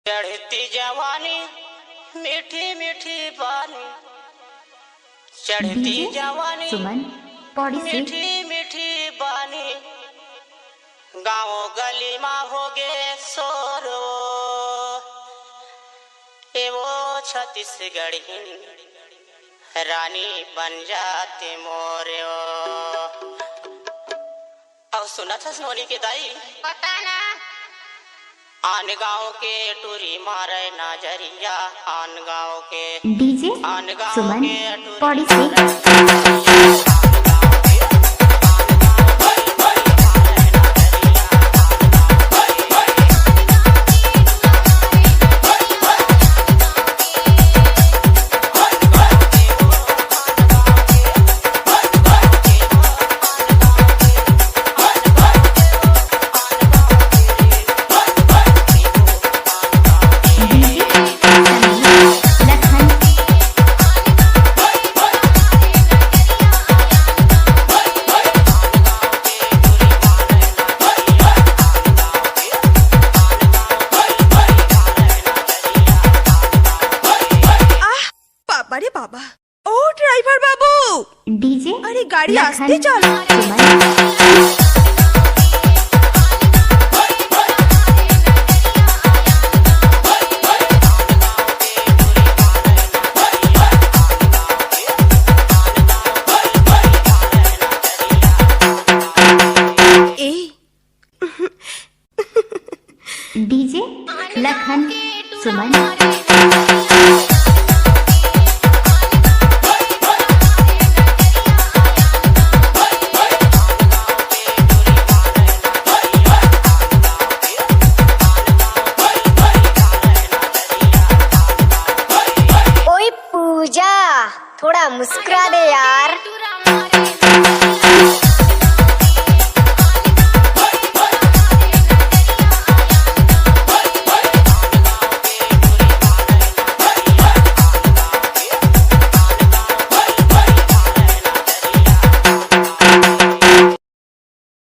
चढ़ती जवानी मीठी मीठी बानी, चढ़ती जवानी मीठी मीठी बानी, गाँव गली में हो गे सोरो ए वो छत्तीसगढ़ रानी बन जाते मोरे। और सुना था सोनी के दाई पता ना आन गाँव के टूरी मारे नजरिया, आन गाँव के डीजे आन गाँव सुमन के टूरी पौड़ी से अरे बाबा, ओ ड्राइवर बाबू, डीजे अरे गाड़ी आस्ते चलो। डीजे लखन सुमन पूजा थोड़ा मुस्कुरा दे यार।